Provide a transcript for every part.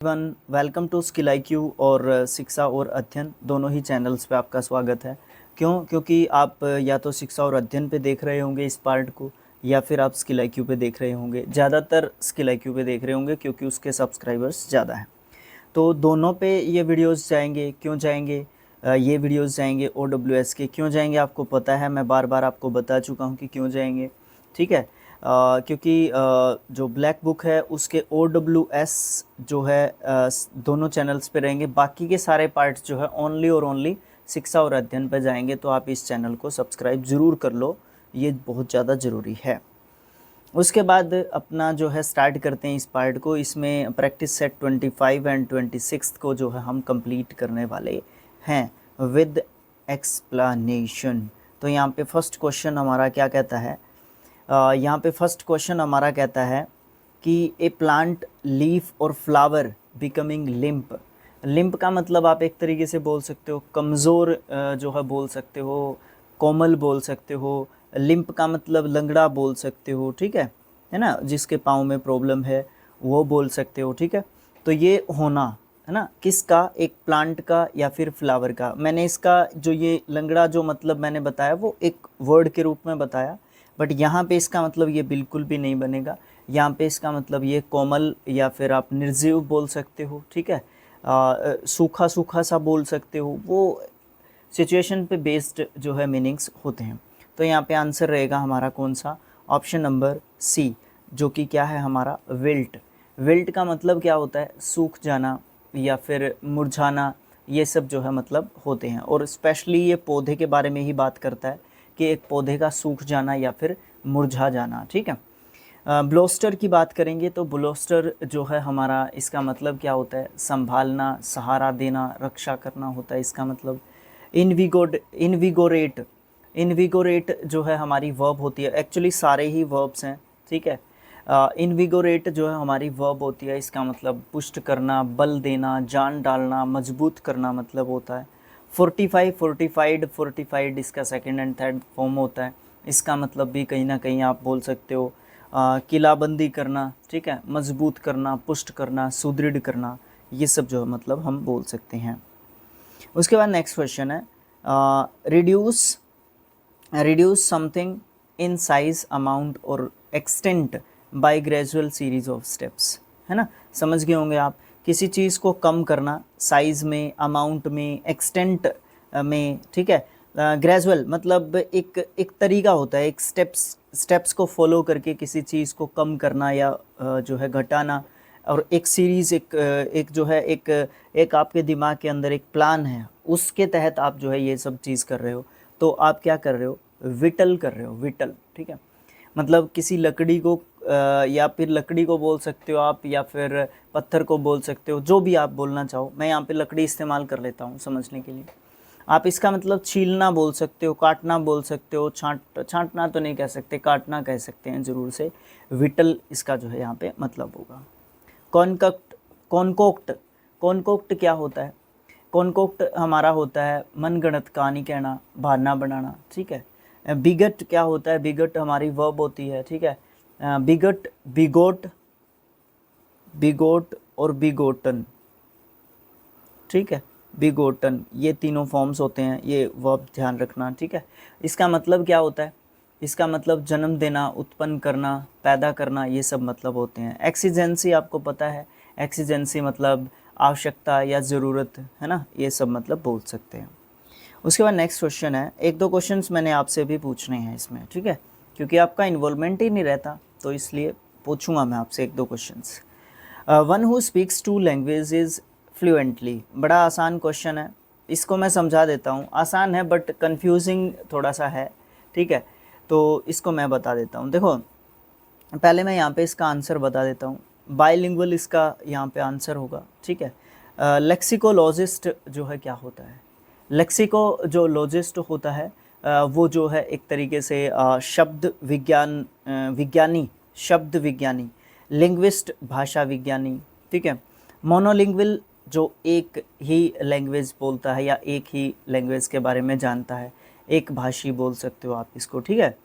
One welcome to skill IQ और शिक्षा और अध्ययन दोनों ही चैनल्स पे आपका स्वागत है। क्योंकि आप या तो शिक्षा और अध्ययन पे देख रहे होंगे इस पार्ट को, या फिर आप स्किल IQ पे देख रहे होंगे। ज़्यादातर स्किल IQ पे देख रहे होंगे क्योंकि उसके सब्सक्राइबर्स ज़्यादा हैं। तो दोनों पे ये वीडियोस जाएंगे। क्यों जाएंगे? ये वीडियोस जाएंगे OWS के। क्यों जाएंगे आपको पता है, मैं बार बार आपको बता चुका हूँ कि क्यों जाएंगे। ठीक है, क्योंकि जो ब्लैक बुक है उसके OWS जो है दोनों चैनल्स पे रहेंगे। बाकी के सारे पार्ट्स जो है ओनली और ओनली शिक्षा और अध्ययन पे जाएंगे। तो आप इस चैनल को सब्सक्राइब ज़रूर कर लो, ये बहुत ज़्यादा ज़रूरी है। उसके बाद अपना जो है स्टार्ट करते हैं इस पार्ट को। इसमें प्रैक्टिस सेट 25 एंड 26 को जो है हम कंप्लीट करने वाले हैं विद एक्सप्लेनेशन। तो यहाँ पे फर्स्ट क्वेश्चन हमारा क्या कहता है? यहाँ पे फर्स्ट क्वेश्चन हमारा कहता है कि ए प्लांट लीफ और फ्लावर बिकमिंग लिम्प। लिम्प का मतलब आप एक तरीके से बोल सकते हो कमज़ोर, जो है बोल सकते हो, कोमल बोल सकते हो। लिम्प का मतलब लंगड़ा बोल सकते हो, ठीक है ना, जिसके पाँव में प्रॉब्लम है वो बोल सकते हो, ठीक है। तो ये होना है ना, किसका? एक प्लांट का या फिर फ्लावर का। मैंने इसका जो ये लंगड़ा जो मतलब मैंने बताया वो एक वर्ड के रूप में बताया, बट यहाँ पे इसका मतलब ये बिल्कुल भी नहीं बनेगा। यहाँ पे इसका मतलब ये कोमल या फिर आप निर्जीव बोल सकते हो, ठीक है। सूखा सूखा सा बोल सकते हो। वो सिचुएशन पे बेस्ड जो है मीनिंग्स होते हैं। तो यहाँ पे आंसर रहेगा हमारा कौन सा? ऑप्शन नंबर सी, जो कि क्या है हमारा? विल्ट। विल्ट का मतलब क्या होता है? सूख जाना या फिर मुरझाना, ये सब जो है मतलब होते हैं। और स्पेशली ये पौधे के बारे में ही बात करता है कि एक पौधे का सूख जाना या फिर मुरझा जाना, ठीक है। ब्लोस्टर की बात करेंगे तो ब्लोस्टर जो है हमारा, इसका मतलब क्या होता है? संभालना, सहारा देना, रक्षा करना होता है इसका मतलब। इनविगोरेट, इनविगोरेट जो है हमारी वर्ब होती है। एक्चुअली सारे ही वर्ब्स हैं, ठीक है। इनविगोरेट जो है हमारी वर्ब होती है। इसका मतलब पुष्ट करना, बल देना, जान डालना, मजबूत करना मतलब होता है। फोर्टिफाई, फोर्टिफाइड, फोर्टिफाइड इसका सेकंड एंड थर्ड फॉर्म होता है। इसका मतलब भी कहीं ना कहीं आप बोल सकते हो किलाबंदी करना, ठीक है, मजबूत करना, पुष्ट करना, सुदृढ़ करना, ये सब जो है मतलब हम बोल सकते हैं। उसके बाद नेक्स्ट क्वेश्चन है reduce, reduce something in size, amount और extent by gradual series of steps, है ना। समझ गए होंगे आप, किसी चीज़ को कम करना साइज में, अमाउंट में, एक्सटेंट में, ठीक है। ग्रेजुअल मतलब एक तरीका होता है, एक स्टेप्स को फॉलो करके किसी चीज़ को कम करना या जो है घटाना। और एक सीरीज़, एक जो है एक आपके दिमाग के अंदर एक प्लान है, उसके तहत आप जो है ये सब चीज़ कर रहे हो। तो आप क्या कर रहे हो? विटल कर रहे हो, विटल, ठीक है। मतलब किसी लकड़ी को या फिर लकड़ी को बोल सकते हो आप, या फिर पत्थर को बोल सकते हो, जो भी आप बोलना चाहो। मैं यहाँ पे लकड़ी इस्तेमाल कर लेता हूँ समझने के लिए। आप इसका मतलब छीलना बोल सकते हो, काटना बोल सकते हो, छांटना तो नहीं कह सकते, काटना कह सकते हैं ज़रूर से। विटल इसका जो है यहाँ पे मतलब होगा। कॉन्कक्ट, कॉन्कोक्ट, कॉन्कोक्ट क्या होता है? कॉन्कोक्ट हमारा होता है मनगढ़ंत कहानी कहना, बहाना बनाना, ठीक है। बिगट क्या होता है? बिगट हमारी वर्ब होती है, ठीक है। बिगट, बिगोट, बिगोट और बिगोटन, ठीक है। बिगोटन, ये तीनों फॉर्म्स होते हैं, ये वर्ब ध्यान रखना, ठीक है। इसका मतलब क्या होता है? इसका मतलब जन्म देना, उत्पन्न करना, पैदा करना, ये सब मतलब होते हैं। एक्सीजेंसी आपको पता है, एक्सीजेंसी मतलब आवश्यकता या ज़रूरत, है ना, ये सब मतलब बोल सकते हैं। उसके बाद नेक्स्ट क्वेश्चन है, एक दो क्वेश्चंस मैंने आपसे भी पूछने हैं इसमें, ठीक है, क्योंकि आपका इन्वॉल्वमेंट ही नहीं रहता तो इसलिए पूछूंगा मैं आपसे एक दो questions. One who speaks to languages fluently, बड़ा आसान क्वेश्चन है, इसको मैं समझा देता हूँ। आसान है बट कंफ्यूजिंग थोड़ा सा है, ठीक है। तो इसको मैं बता देता हूँ। देखो, पहले मैं यहाँ पे इसका आंसर बता देता हूँ। बाइलिंगुअल इसका यहाँ पे आंसर होगा, ठीक है। लेक्सिकोलॉजिस्ट जो है क्या होता है? लेक्सिको जो लॉजिस्ट होता है वो जो है एक तरीके से शब्द विज्ञान, विज्ञानी, शब्द विज्ञानी। लिंग्विस्ट भाषा विज्ञानी, ठीक है। मोनोलिंग्वल जो एक ही लैंग्वेज बोलता है या एक ही लैंग्वेज के बारे में जानता है, एक भाषी बोल सकते हो आप इसको, ठीक है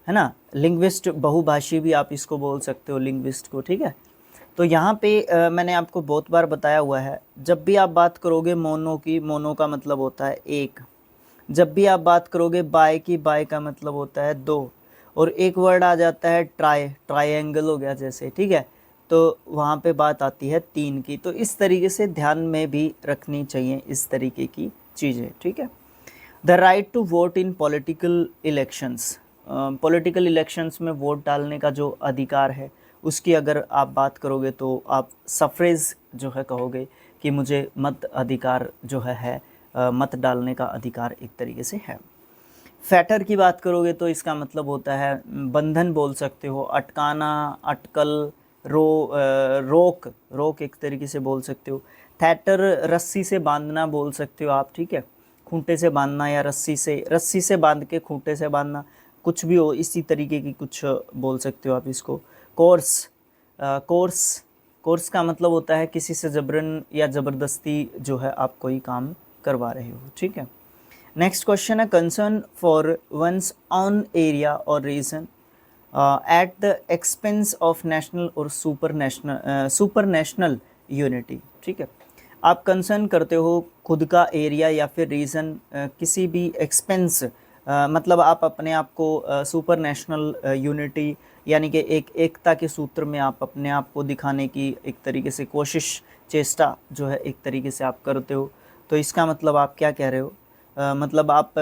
ना। लिंग्विस्ट बहुभाषी भी आप इसको बोल सकते हो, लिंग्विस्ट को, ठीक है। तो यहाँ पे मैंने आपको बहुत बार बताया हुआ है, जब भी आप बात करोगे मोनो की, मोनो का मतलब होता है एक। जब भी आप बात करोगे बाय की, बाय का मतलब होता है दो। और एक वर्ड आ जाता है ट्राई, ट्रायंगल हो गया जैसे, ठीक है, तो वहाँ पे बात आती है तीन की। तो इस तरीके से ध्यान में भी रखनी चाहिए इस तरीके की चीज़ें, ठीक है। The right to vote in political elections, political elections में वोट डालने का जो अधिकार है उसकी अगर आप बात करोगे तो आप सफ्रेज जो है कहोगे कि मुझे मत अधिकार जो है मत डालने का अधिकार एक तरीके से है। फैटर की बात करोगे तो इसका मतलब होता है बंधन बोल सकते हो, अटकाना, अटकल, रोक, रोक एक तरीके से बोल सकते हो। थैटर रस्सी से बांधना बोल सकते हो आप, ठीक है, खूंटे से बांधना या रस्सी से बांध के खूंटे से बांधना, कुछ भी हो इसी तरीके की कुछ बोल सकते हो आप इसको। कोर्स, कोर्स, कोर्स का मतलब होता है किसी से जबरन या ज़बरदस्ती जो है आप कोई काम करवा रहे हो, ठीक है। नेक्स्ट क्वेश्चन है concern for one's own area और region at the expense of national और सुपर नेशनल यूनिटी, ठीक है। आप कंसर्न करते हो खुद का एरिया या फिर रीजन किसी भी एक्सपेंस, मतलब आप अपने आप को सुपर नेशनल यूनिटी यानी कि एक एकता के सूत्र में आप अपने आप को दिखाने की एक तरीके से कोशिश, चेष्टा जो है एक तरीके से आप करते हो। तो इसका मतलब आप क्या कह रहे हो, मतलब आप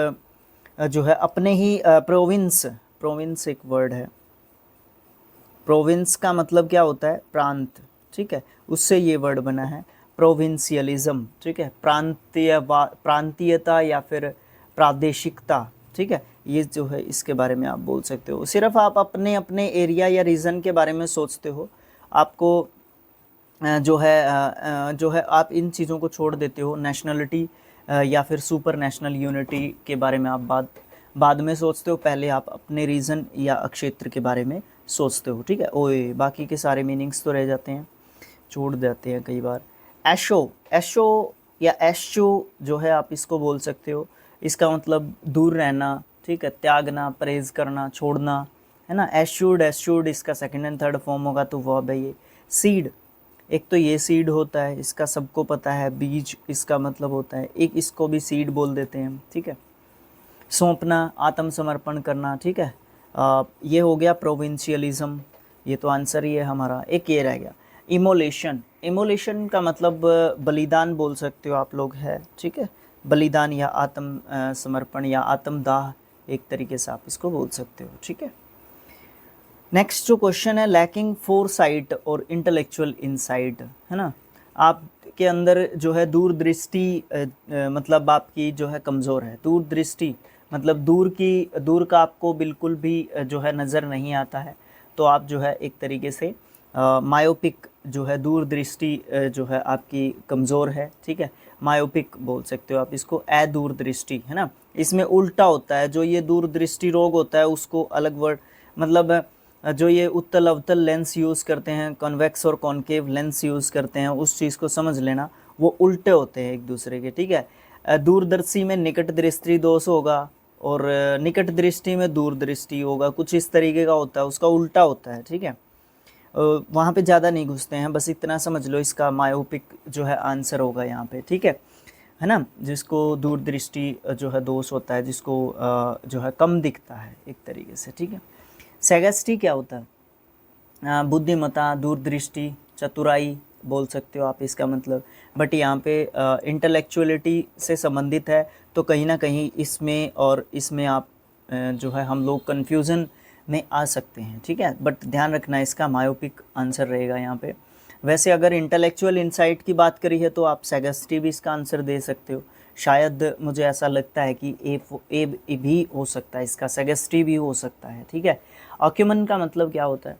जो है अपने ही प्रोविंस, प्रोविंस एक वर्ड है, प्रोविंस का मतलब क्या होता है प्रांत, ठीक है, उससे ये वर्ड बना है प्रोविंशियलिज्म, ठीक है, प्रांतीयता या फिर प्रादेशिकता, ठीक है, ये जो है इसके बारे में आप बोल सकते हो। सिर्फ आप अपने अपने एरिया या रीजन के बारे में सोचते हो, आपको जो है आप इन चीज़ों को छोड़ देते हो, नेशनलिटी या फिर सुपर नेशनल यूनिटी के बारे में आप बाद में सोचते हो, पहले आप अपने रीजन या क्षेत्र के बारे में सोचते हो, ठीक है। ओए बाकी के सारे मीनिंग्स तो रह जाते हैं, छोड़ देते हैं कई बार। एशो, एशो या एशो जो है आप इसको बोल सकते हो, इसका मतलब दूर रहना, ठीक है, त्यागना, परहेज करना, छोड़ना, है ना। एश्योर्ड, एश्योर्ड इसका सेकंड एंड थर्ड फॉर्म होगा तो वर्ब है ये। सीड, एक तो ये सीड होता है, इसका सबको पता है, बीज इसका मतलब होता है, एक इसको भी सीड बोल देते हैं, ठीक है। सौंपना, आत्मसमर्पण करना, ठीक है, ये हो गया प्रोविंशियलिज्म, ये तो आंसर ही है हमारा। एक ये रह गया इमोलेशन, इमोलेशन का मतलब बलिदान बोल सकते हो आप लोग, है, ठीक है, बलिदान या आत्म समर्पण या आत्मदाह एक तरीके से आप इसको बोल सकते हो, ठीक है। नेक्स्ट जो क्वेश्चन है लैकिंग फोरसाइट और इंटेलेक्चुअल इनसाइट, है ना, आपके अंदर जो है दूरदृष्टि मतलब आपकी जो है कमज़ोर है। दूरदृष्टि मतलब दूर का आपको बिल्कुल भी जो है नज़र नहीं आता है, तो आप जो है एक तरीके से मायोपिक जो है, दूरदृष्टि जो है आपकी कमज़ोर है, ठीक है, मायोपिक बोल सकते हो आप इसको, अदूरदृष्टि, है ना। इसमें उल्टा होता है, जो ये दूरदृष्टि रोग होता है उसको अलग वर्ड, मतलब जो ये उत्तल अवतल लेंस यूज़ करते हैं, कॉन्वेक्स और कॉन्केव लेंस यूज़ करते हैं, उस चीज़ को समझ लेना, वो उल्टे होते हैं एक दूसरे के, ठीक है। दूरदर्शी में निकट दृष्टि दोष होगा और निकट दृष्टि में दूरदृष्टि होगा, कुछ इस तरीके का होता है, उसका उल्टा होता है, ठीक है। वहाँ पे ज़्यादा नहीं घुसते हैं, बस इतना समझ लो, इसका मायोपिक जो है आंसर होगा यहाँ पे, ठीक है ना, जिसको दूरदृष्टि जो है दोष होता है, जिसको जो है कम दिखता है एक तरीके से, ठीक है। सैगेस्टी क्या होता है, बुद्धिमत्ता, दूरदृष्टि, चतुराई बोल सकते हो आप इसका मतलब, बट यहाँ पे इंटेलेक्चुअलिटी से संबंधित है, तो कहीं ना कहीं इसमें और इसमें आप जो है हम लोग कन्फ्यूज़न में आ सकते हैं, ठीक है, बट ध्यान रखना इसका मायोपिक आंसर रहेगा यहाँ पे। वैसे अगर इंटेलेक्चुअल इंसाइट की बात करी है तो आप सैगेस्टी भी इसका आंसर दे सकते हो, शायद मुझे ऐसा लगता है कि ए भी हो सकता है, इसका सैगेस्टी भी हो सकता है, ठीक है। ऑक्यूमन का मतलब क्या होता है,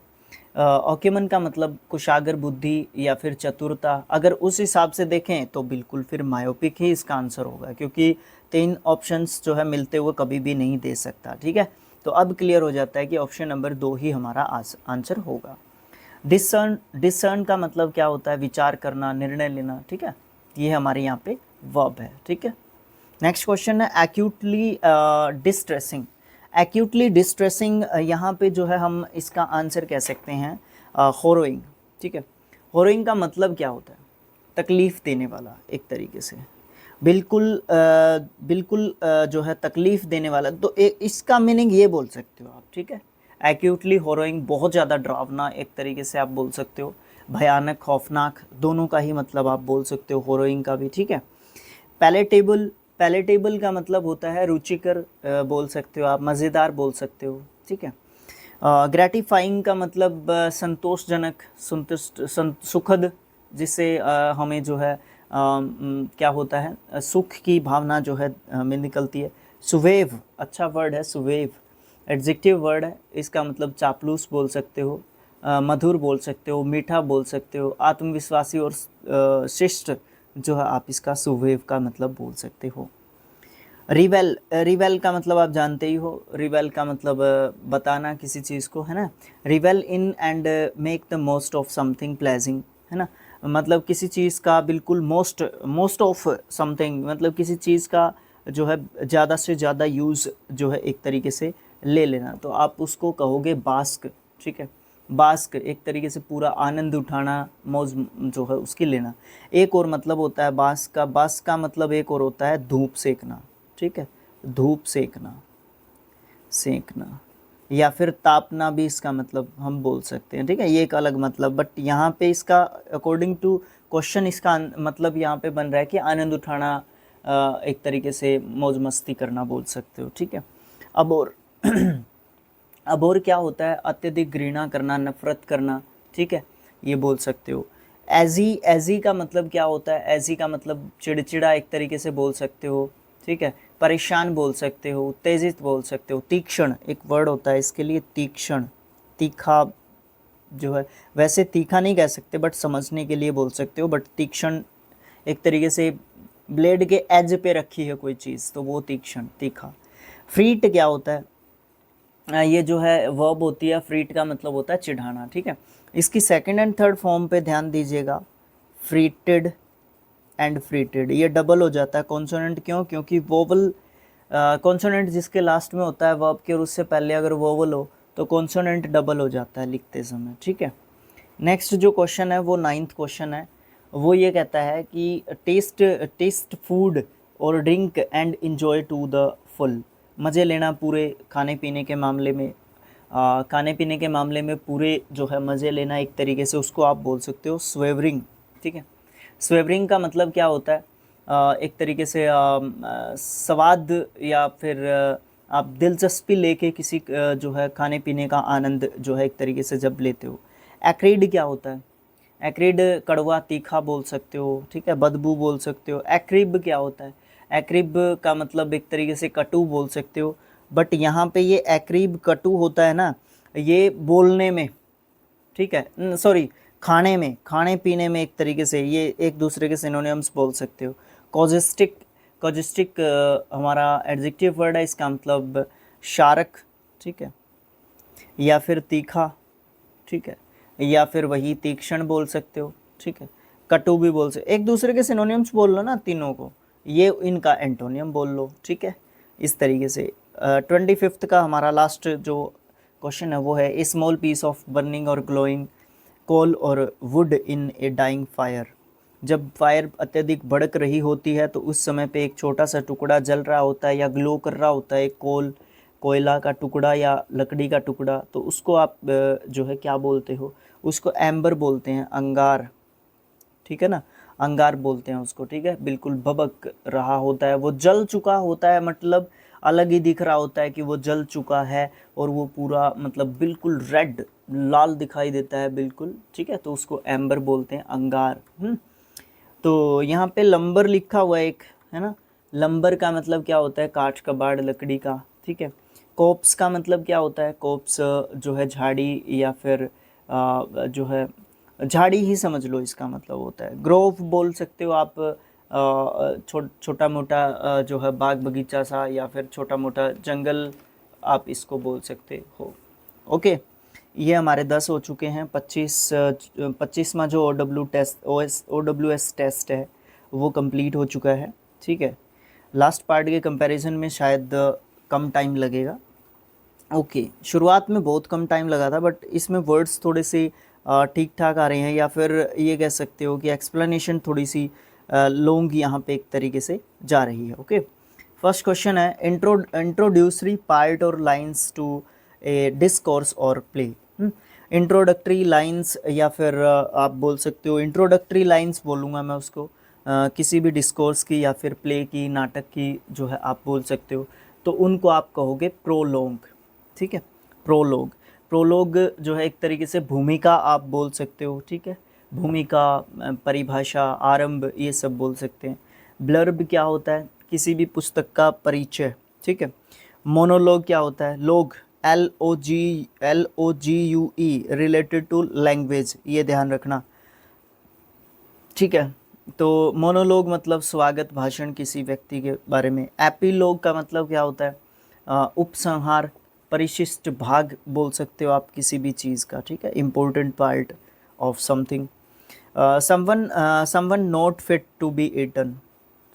ऑक्यूमन का मतलब कुशागर बुद्धि या फिर चतुरता, अगर उस हिसाब से देखें तो बिल्कुल फिर मायोपिक ही इसका आंसर होगा, क्योंकि 3 ऑप्शंस जो है मिलते हुए कभी भी नहीं दे सकता, ठीक है। तो अब क्लियर हो जाता है कि ऑप्शन नंबर 2 ही हमारा आंसर होगा। डिसर्न का मतलब क्या होता है, विचार करना, निर्णय लेना, ठीक है, ये हमारे यहाँ पे वर्ब है, ठीक है। नेक्स्ट क्वेश्चन है एक्यूटली डिस्ट्रेसिंग, एक्यूटली डिस्ट्रेसिंग यहाँ पे जो है हम इसका आंसर कह सकते हैं होरोइंग, ठीक है। होरोइंग का मतलब क्या होता है? तकलीफ़ देने वाला एक तरीके से, बिल्कुल जो है तकलीफ़ देने वाला। तो इसका मीनिंग ये बोल सकते हो आप, ठीक है। एक्यूटली होरोइंग बहुत ज़्यादा डरावना एक तरीके से आप बोल सकते हो, भयानक, खौफनाक, दोनों का ही मतलब आप बोल सकते हो होरोइंग का भी, ठीक है। पैलेटेबल, पैलेटेबल का मतलब होता है रुचिकर, बोल सकते हो आप, मज़ेदार बोल सकते हो, ठीक है। ग्रेटिफाइंग का मतलब संतोषजनक, संतुष्ट, सुखद, जिससे हमें जो है क्या होता है, सुख की भावना जो है हमें निकलती है। सुवेव, अच्छा वर्ड है सुवेव, एडजेक्टिव वर्ड है, इसका मतलब चापलूस बोल सकते हो, मधुर बोल सकते हो, मीठा बोल सकते हो, आत्मविश्वासी और शिष्ट जो है आप इसका सुवेव का मतलब बोल सकते हो। रिवेल, रिवेल का मतलब आप जानते ही हो, रिवेल का मतलब बताना किसी चीज़ को, है ना। Revel in and make the most of something pleasing, है ना, मतलब किसी चीज़ का बिल्कुल मोस्ट ऑफ समथिंग, मतलब किसी चीज़ का जो है ज़्यादा से ज़्यादा यूज़ जो है एक तरीके से ले लेना, तो आप उसको कहोगे बास्क, ठीक है। बास्क एक तरीके से पूरा आनंद उठाना, मौज जो है उसकी लेना। एक और मतलब होता है बास का मतलब एक और होता है धूप सेकना, ठीक है, धूप सेकना या फिर तापना भी इसका मतलब हम बोल सकते हैं, ठीक है। ये एक अलग मतलब, बट यहाँ पे इसका अकॉर्डिंग टू क्वेश्चन इसका मतलब यहाँ पे बन रहा है कि आनंद उठाना, एक तरीके से मौज मस्ती करना बोल सकते हो, ठीक है। अब और अब और क्या होता है, अत्यधिक घृणा करना, नफरत करना, ठीक है, ये बोल सकते हो। एजी का मतलब क्या होता है, एजी का मतलब चिड़चिड़ा एक तरीके से बोल सकते हो, ठीक है, परेशान बोल सकते हो, उत्तेजित बोल सकते हो। तीक्ष्ण एक वर्ड होता है इसके लिए, तीक्ष्ण, तीखा जो है, वैसे तीखा नहीं कह सकते बट समझने के लिए बोल सकते हो, बट तीक्ष्ण एक तरीके से ब्लेड के एज पे रखी है कोई चीज़, तो वो तीक्ष्ण, तीखा। फ्रीट क्या होता है, ये जो है वर्ब होती है, फ्रीट का मतलब होता है चिढ़ाना, ठीक है। इसकी सेकंड एंड थर्ड फॉर्म पे ध्यान दीजिएगा, फ्रीटेड एंड फ्रीटेड, ये डबल हो जाता है कॉन्सोनेंट, क्योंकि वोवल, कॉन्सोनेंट जिसके लास्ट में होता है वर्ब के और उससे पहले अगर वोवल हो तो कॉन्सोनेंट डबल हो जाता है लिखते समय, ठीक है। नेक्स्ट जो क्वेश्चन है वो 9th क्वेश्चन है, वो ये कहता है कि टेस्ट फूड और drink and enjoy to the full, मज़े लेना पूरे खाने पीने के मामले में, खाने पीने के मामले में पूरे जो है मज़े लेना एक तरीके से, उसको आप बोल सकते हो स्वेवरिंग, ठीक है। स्वेवरिंग का मतलब क्या होता है, एक तरीके से स्वाद या फिर आप दिलचस्पी लेके किसी जो है खाने पीने का आनंद जो है एक तरीके से जब लेते हो। एक्रिड क्या होता है, एक्रिड कड़वा तीखा बोल सकते हो, ठीक है, बदबू बोल सकते हो। एक्रिब क्या होता है, एक्रिब का मतलब एक तरीके से कटु बोल सकते हो, बट यहाँ पे ये एक्रिब कटु होता है ना, ये बोलने में, ठीक है, सॉरी, खाने में, खाने पीने में एक तरीके से ये एक दूसरे के सिनोनिम्स बोल सकते हो। कॉजिस्टिक, कॉजिस्टिक हमारा एडजेक्टिव वर्ड है, इसका मतलब शारक, ठीक है, या फिर तीखा, ठीक है, या फिर वही तीक्ष्ण बोल सकते हो, ठीक है, कटु भी बोल सकते, एक दूसरे के सिनोनिम्स बोल लो ना तीनों को, ये इनका एंटोनियम बोल लो, ठीक है, इस तरीके से। 25th का हमारा लास्ट जो क्वेश्चन है वो है, a small piece of burning और ग्लोइंग कोल और wood in a dying fire, जब फायर अत्यधिक भड़क रही होती है तो उस समय पे एक छोटा सा टुकड़ा जल रहा होता है या ग्लो कर रहा होता है, कोयला का टुकड़ा या लकड़ी का टुकड़ा, तो उसको आप जो है क्या बोलते हो, उसको एम्बर बोलते हैं, अंगार, ठीक है ना, अंगार बोलते हैं उसको, ठीक है। बिल्कुल भभक रहा होता है, वो जल चुका होता है, मतलब अलग ही दिख रहा होता है कि वो जल चुका है, और वो पूरा मतलब बिल्कुल रेड लाल दिखाई देता है बिल्कुल, ठीक है, तो उसको एम्बर बोलते हैं, अंगार। तो यहाँ पे लंबर लिखा हुआ है एक, है ना, लंबर का मतलब क्या होता है, काठ कबाड़ लकड़ी का, ठीक है। कोप्स का मतलब क्या होता है, कोप्स जो है झाड़ी या फिर जो है झाड़ी ही समझ लो इसका मतलब होता है। ग्रोव बोल सकते हो आप, छोटा मोटा जो है बाग बगीचा सा या फिर छोटा मोटा जंगल, आप इसको बोल सकते हो। ओके, ये हमारे 10 हो चुके हैं। 25वां जो OWS टेस्ट है वो कंप्लीट हो चुका है, ठीक है। लास्ट पार्ट के कंपैरिजन में शायद कम टाइम लगेगा। ओके, शुरुआत में बहुत कम टाइम लगा था, बट इसमें वर्ड्स थोड़े से ठीक ठाक आ रहे हैं, या फिर ये कह सकते हो कि एक्सप्लेनेशन थोड़ी सी लॉन्ग यहाँ पे एक तरीके से जा रही है। ओके, फर्स्ट क्वेश्चन है इंट्रोड्यूसरी पार्ट और लाइंस टू ए डिस्कोर्स और प्ले। इंट्रोडक्टरी लाइंस, या फिर आप बोल सकते हो इंट्रोडक्टरी लाइंस बोलूँगा मैं उसको, किसी भी डिस्कोर्स की या फिर प्ले की, नाटक की जो है आप बोल सकते हो, तो उनको आप कहोगे प्रोलोग। ठीक है, प्रोलोग। प्रोलोग जो है एक तरीके से भूमिका आप बोल सकते हो। ठीक है, भूमिका, परिभाषा, आरंभ, ये सब बोल सकते हैं। ब्लर्ब क्या होता है? किसी भी पुस्तक का परिचय। ठीक है, मोनोलॉग क्या होता है? लोग, LOGUE, रिलेटेड टू लैंग्वेज, ये ध्यान रखना। ठीक है, तो मोनोलॉग मतलब स्वागत भाषण किसी व्यक्ति के बारे में। एपिलॉग का मतलब क्या होता है? उपसंहार, परिशिष्ट भाग बोल सकते हो आप किसी भी चीज़ का। ठीक है, important part of something. Someone not fit to be eaten.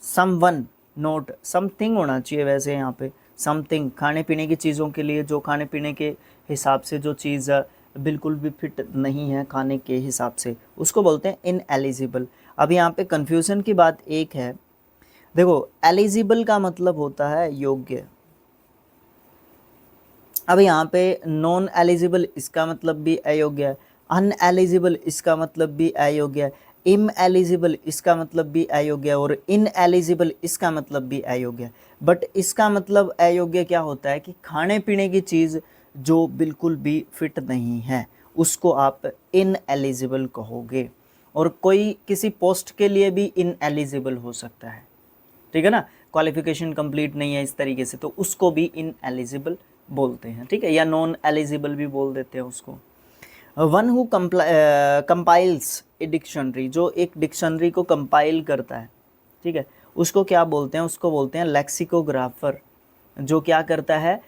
Someone not, something होना चाहिए वैसे यहाँ पे। समथिंग खाने पीने की चीज़ों के लिए, जो खाने पीने के हिसाब से जो चीज़ बिल्कुल भी फिट नहीं है खाने के हिसाब से, उसको बोलते हैं इनएलिजिबल। अब यहाँ पे कन्फ्यूज़न की बात एक है, देखो एलिजिबल का मतलब होता है योग्य। अब यहाँ पे नॉन एलिजिबल इसका मतलब भी अयोग्य है, अनएलिजिबल इसका मतलब भी अयोग्य है, इम एलिजिबल इसका मतलब भी अयोग्य है, और इन एलिजिबल इसका मतलब भी अयोग्य है। बट इसका मतलब अयोग्य क्या होता है कि खाने पीने की चीज़ जो बिल्कुल भी फिट नहीं है उसको आप इन एलिजिबल कहोगे, और कोई किसी पोस्ट के लिए भी इन एलिजिबल हो सकता है। ठीक है ना, क्वालिफिकेशन कंप्लीट नहीं है इस तरीके से, तो उसको भी इन एलिजिबल बोलते हैं। ठीक है, या नॉन एलिजिबल भी बोल देते हैं उसको। One who compiles a dictionary, जो एक डिक्शनरी को कंपाइल करता है, ठीक है, उसको क्या बोलते हैं? उसको बोलते हैं लेक्सिकोग्राफर। जो क्या करता है?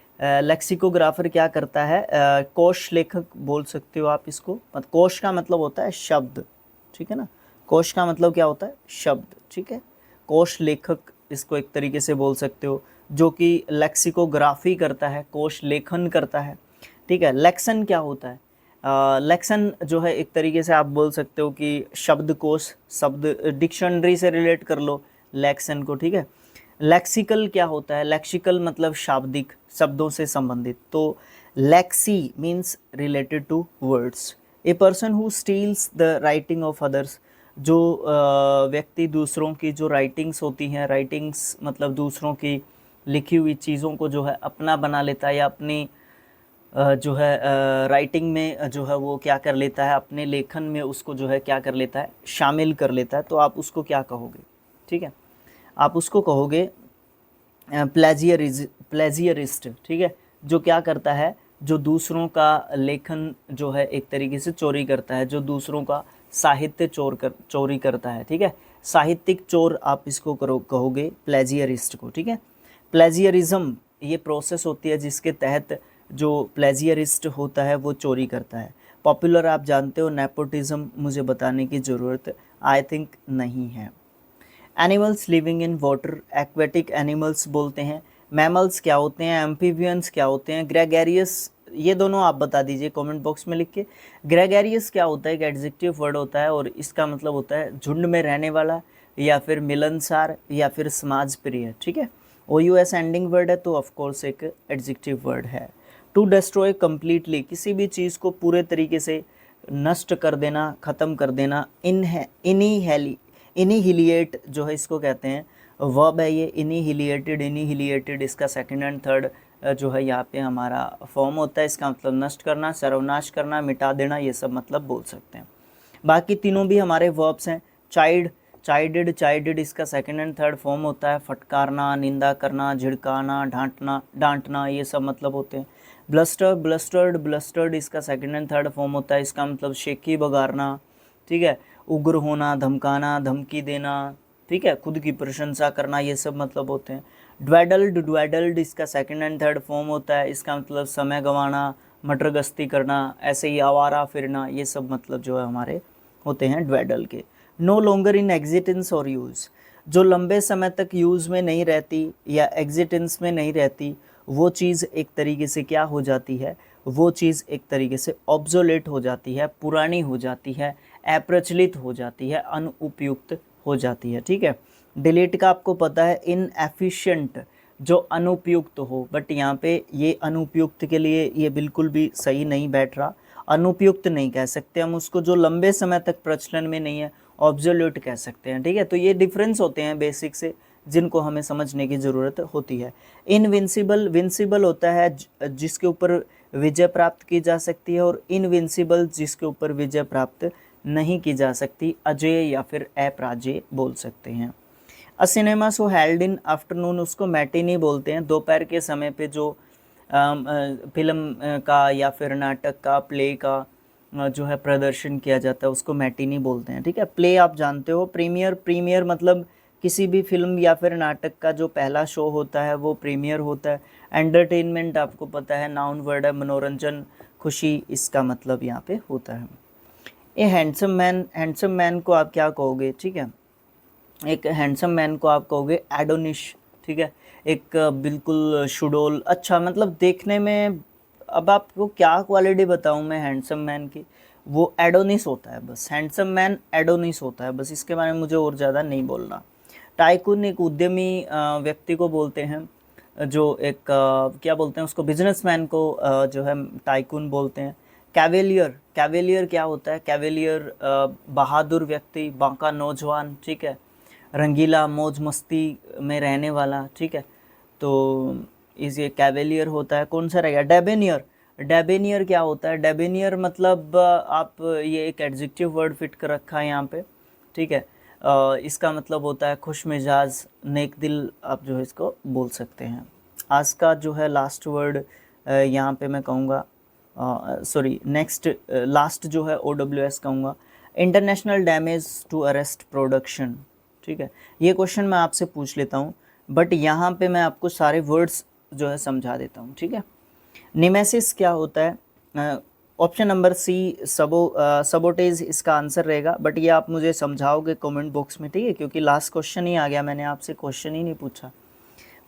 लेक्सिकोग्राफर क्या करता है? कोश लेखक बोल सकते हो आप इसको। कोश का मतलब होता है शब्द। ठीक है ना, कोश का मतलब क्या होता है? शब्द। ठीक है, कोश लेखक इसको एक तरीके से बोल सकते हो, जो कि लेक्सिकोग्राफी करता है, कोश लेखन करता है। ठीक है, लेक्सन क्या होता है? लेक्सन जो है एक तरीके से आप बोल सकते हो कि शब्दकोश, शब्द डिक्शनरी से रिलेट कर लो लेक्सन को। ठीक है, लेक्सिकल क्या होता है? लेक्सिकल मतलब शाब्दिक, शब्दों से संबंधित। तो lexi means related to words. A person who steals the writing of others, जो व्यक्ति दूसरों की जो राइटिंग्स होती हैं, राइटिंग्स मतलब दूसरों की लिखी हुई चीज़ों को जो है अपना बना लेता है, या अपनी जो है राइटिंग में जो है वो क्या कर लेता है, अपने लेखन में उसको जो है क्या कर लेता है? शामिल कर लेता है। तो आप उसको क्या कहोगे? ठीक है, आप उसको कहोगे प्लेजियरिस्ट। ठीक है, जो क्या करता है? जो दूसरों का लेखन जो है एक तरीके से चोरी करता है, जो दूसरों का साहित्य चोरी करता है। ठीक है, साहित्यिक चोर आप इसको कहोगे प्लेजियरिस्ट को। ठीक है, प्लेजियरिज्म ये प्रोसेस होती है जिसके तहत जो प्लेजियरिस्ट होता है वो चोरी करता है। पॉपुलर आप जानते हो, नेपोटिज्म मुझे बताने की ज़रूरत आई थिंक नहीं है। Animals living in water, aquatic animals बोलते हैं। मैमल्स क्या होते हैं? एम्फीबियंस क्या होते हैं? ग्रेगेरियस, ये दोनों आप बता दीजिए कमेंट बॉक्स में लिख के। ग्रेगेरियस क्या होता है? एक एडजेक्टिव वर्ड होता है, और इसका मतलब होता है झुंड में रहने वाला, या फिर मिलनसार, या फिर समाज प्रिय। ठीक है, OUS एंडिंग वर्ड है, तो ऑफकोर्स एक एडजेक्टिव वर्ड है। टू डिस्ट्रॉय कम्प्लीटली, किसी भी चीज़ को पूरे तरीके से नष्ट कर देना, ख़त्म कर देना। इनिहिलिएट जो है इसको कहते हैं, वर्ब है ये। इनिहिलिएटेड इसका सेकंड एंड थर्ड जो है यहाँ पे हमारा फॉर्म होता है। इसका मतलब नष्ट करना, सर्वनाश करना, मिटा देना, ये सब मतलब बोल सकते हैं। बाकी तीनों भी हमारे वर्ब्स हैं। चाइडेड इसका सेकंड एंड थर्ड फॉर्म होता है। फटकारना, निंदा करना, झिड़काना, डांटना, ये सब मतलब होते हैं। ब्लस्टर्ड इसका सेकंड एंड थर्ड फॉर्म होता है। इसका मतलब शेखी बगारना। ठीक है, उग्र होना, धमकाना, धमकी देना। ठीक है, खुद की प्रशंसा करना, ये सब मतलब होते हैं। ड्वेडल्ड इसका सेकंड एंड थर्ड फॉर्म होता है। इसका मतलब समय गंवाना, मटर गश्ती करना, ऐसे ही आवारा फिरना, ये सब मतलब जो है हमारे होते हैं ड्वेडल के। नो लॉन्गर इन एग्जिटेंस और यूज़, जो लंबे समय तक यूज़ में नहीं रहती या एग्जिटेंस में नहीं रहती, वो चीज़ एक तरीके से क्या हो जाती है? वो चीज़ एक तरीके से ऑब्सोलेट हो जाती है, पुरानी हो जाती है, अप्रचलित हो जाती है, अनुपयुक्त हो जाती है। ठीक है, डिलीट का आपको पता है इनएफिशिएंट, जो अनुपयुक्त हो, बट यहाँ पे ये अनुपयुक्त के लिए ये बिल्कुल भी सही नहीं बैठ रहा। अनुपयुक्त नहीं कह सकते हम उसको, जो लंबे समय तक प्रचलन में नहीं है, ऑब्सोल्यूट कह सकते हैं। ठीक है, तो ये डिफरेंस होते हैं बेसिक से, जिनको हमें समझने की ज़रूरत होती है। इनविंसिबल, विंसिबल होता है जिसके ऊपर विजय प्राप्त की जा सकती है, और इनविंसिबल जिसके ऊपर विजय प्राप्त नहीं की जा सकती, अजेय या फिर अपराजेय बोल सकते हैं। अ cinema show held in afternoon, उसको मैटिनी बोलते हैं। दोपहर के समय पे जो फिल्म का या फिर नाटक का, प्ले का जो है प्रदर्शन किया जाता है, उसको मैटिनी बोलते हैं। ठीक है, प्ले आप जानते हो, प्रीमियर, प्रीमियर मतलब किसी भी फिल्म या फिर नाटक का जो पहला शो होता है वो प्रीमियर होता है। एंटरटेनमेंट आपको पता है नाउन वर्ड है, मनोरंजन, खुशी, इसका मतलब यहाँ पे होता है। ये हैंडसम मैन, हैंडसम मैन को आप क्या कहोगे? ठीक है, एक हैंडसम मैन को आप कहोगे एडोनिश। ठीक है, एक बिल्कुल शुडोल, अच्छा मतलब देखने में, अब आपको क्या क्वालिटी बताऊं मैं हैंडसम मैन की, वो एडोनिस होता है बस, हैंडसम मैन एडोनिस होता है बस, इसके बारे में मुझे और ज़्यादा नहीं बोलना। टाइकून एक उद्यमी व्यक्ति को बोलते हैं, जो एक क्या बोलते हैं उसको, बिजनेसमैन को जो है टाइकून बोलते हैं। कैवेलियर, कैवेलियर क्या होता है? कैवेलियर बहादुर व्यक्ति, बांका नौजवान। ठीक है, रंगीला, मौज मस्ती में रहने वाला। ठीक है, तो इस ये कैवेलियर होता है। कौन सा रहेगा? डेबेनियर, डेबेनियर क्या होता है? डेबेनियर मतलब आप ये एक एडजेक्टिव वर्ड फिट कर रखा है यहाँ पे। ठीक है, इसका मतलब होता है खुश मिजाज, नेक दिल, आप जो है इसको बोल सकते हैं। आज का जो है लास्ट वर्ड यहाँ पे मैं कहूँगा, सॉरी नेक्स्ट लास्ट जो है OWS कहूँगा, international damage to arrest production. ठीक है, ये क्वेश्चन मैं आपसे पूछ लेता हूँ, बट यहाँ पे मैं आपको सारे वर्ड्स जो है समझा देता हूँ। ठीक है, निमेसिस क्या होता है? ऑप्शन नंबर सी सबोटेज इसका आंसर रहेगा, बट ये आप मुझे समझाओगे कमेंट बॉक्स में। ठीक है, क्योंकि लास्ट क्वेश्चन ही आ गया, मैंने आपसे क्वेश्चन ही नहीं पूछा,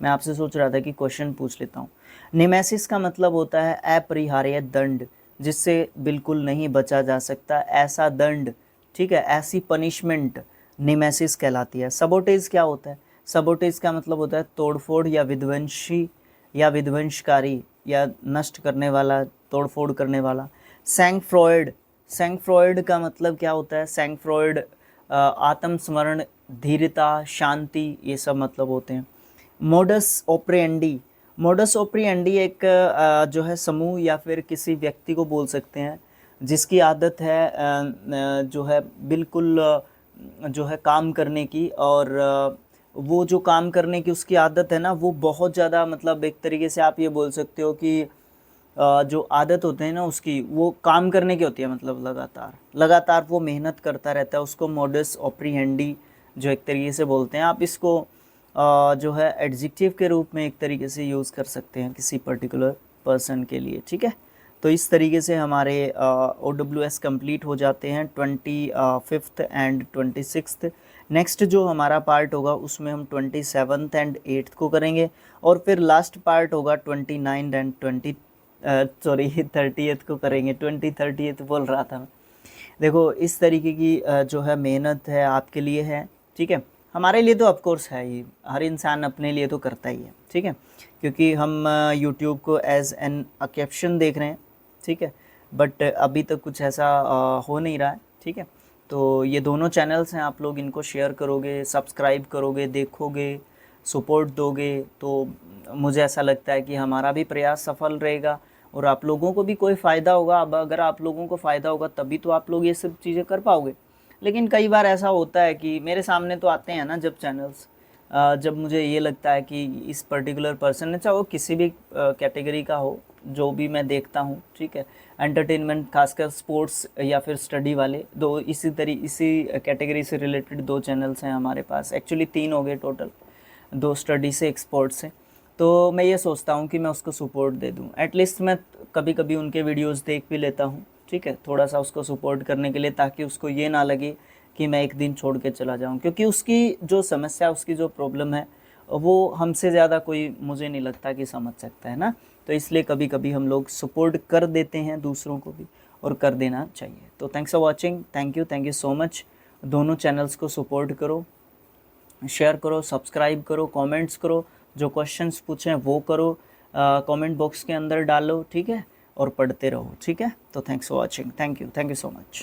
मैं आपसे सोच रहा था कि क्वेश्चन पूछ लेता हूँ। निमेसिस का मतलब होता है अपरिहार्य दंड, जिससे बिल्कुल नहीं बचा जा सकता, ऐसा दंड। ठीक है, ऐसी पनिशमेंट निमेसिस कहलाती है। सबोटेज क्या होता है? सबोटेज का मतलब होता है तोड़फोड़ या विध्वंसी या विध्वंसकारी या नष्ट करने वाला, तोड़फोड़ करने वाला। सैंक्फ्रॉयड, सैंक्फ्रॉयड का मतलब क्या होता है? सैंक्फ्रॉयड आत्मस्मरण, धीरता, शांति, ये सब मतलब होते हैं। मोडस ऑपरेंडी, मोडस ऑपरेंडी एक जो है समूह या फिर किसी व्यक्ति को बोल सकते हैं, जिसकी आदत है जो है बिल्कुल जो है काम करने की, और वो जो काम करने की उसकी आदत है ना, वो बहुत ज़्यादा, मतलब एक तरीके से आप ये बोल सकते हो कि जो आदत होते हैं ना उसकी, वो काम करने की होती है, मतलब लगातार लगातार वो मेहनत करता रहता है, उसको मोडस ऑपरेंडी जो एक तरीके से बोलते हैं। आप इसको जो है एडजेक्टिव के रूप में एक तरीके से यूज़ कर सकते हैं किसी पर्टिकुलर पर्सन के लिए। ठीक है, तो इस तरीके से हमारे OWS कंप्लीट हो जाते हैं 25th एंड 26th। नेक्स्ट जो हमारा पार्ट होगा उसमें हम 27th एंड 8th को करेंगे, और फिर लास्ट पार्ट होगा 29 एंड 30th को करेंगे। 30th बोल रहा था मैं। देखो इस तरीके की जो है मेहनत है आपके लिए है। ठीक है, हमारे लिए तो ऑफकोर्स है ही, हर इंसान अपने लिए तो करता ही है। ठीक है, क्योंकि हम यूट्यूब को एज एन ऑक्यूपेशन देख रहे हैं। ठीक है, बट अभी तक कुछ ऐसा हो नहीं रहा है। ठीक है, तो ये दोनों चैनल्स हैं, आप लोग इनको शेयर करोगे, सब्सक्राइब करोगे, देखोगे, सपोर्ट दोगे, तो मुझे ऐसा लगता है कि हमारा भी प्रयास सफल रहेगा और आप लोगों को भी कोई फ़ायदा होगा। अब अगर आप लोगों को फ़ायदा होगा तभी तो आप लोग ये सब चीज़ें कर पाओगे। लेकिन कई बार ऐसा होता है कि मेरे सामने तो आते हैं ना जब चैनल्स, जब मुझे ये लगता है कि इस पर्टिकुलर पर्सन, चाहे वो किसी भी कैटेगरी का हो, जो भी मैं देखता हूँ। ठीक है, एंटरटेनमेंट, खासकर स्पोर्ट्स या फिर स्टडी वाले, इसी कैटेगरी से रिलेटेड 2 चैनल्स हैं हमारे पास। एक्चुअली 3 हो गए टोटल, 2 स्टडी से, एक स्पोर्ट्स से। तो मैं ये सोचता हूँ कि मैं उसको सपोर्ट दे दूँ, एटलीस्ट मैं कभी कभी उनके वीडियोस देख भी लेता हूँ। ठीक है, थोड़ा सा उसको सपोर्ट करने के लिए, ताकि उसको ये ना लगे कि मैं एक दिन छोड़ के चला जाऊँ, क्योंकि उसकी जो समस्या, उसकी जो प्रॉब्लम है, वो हमसे ज़्यादा कोई, मुझे नहीं लगता कि समझ सकता है ना। तो तो इसलिए कभी कभी हम लोग सपोर्ट कर देते हैं दूसरों को भी, और कर देना चाहिए। तो thanks for watching, thank you so much. दोनों चैनल्स को सपोर्ट करो, शेयर करो, सब्सक्राइब करो, कमेंट्स करो, जो क्वेश्चंस पूछें वो करो, कमेंट बॉक्स के अंदर डालो, ठीक है, और पढ़ते रहो, ठीक है। तो thanks for watching, thank you so much.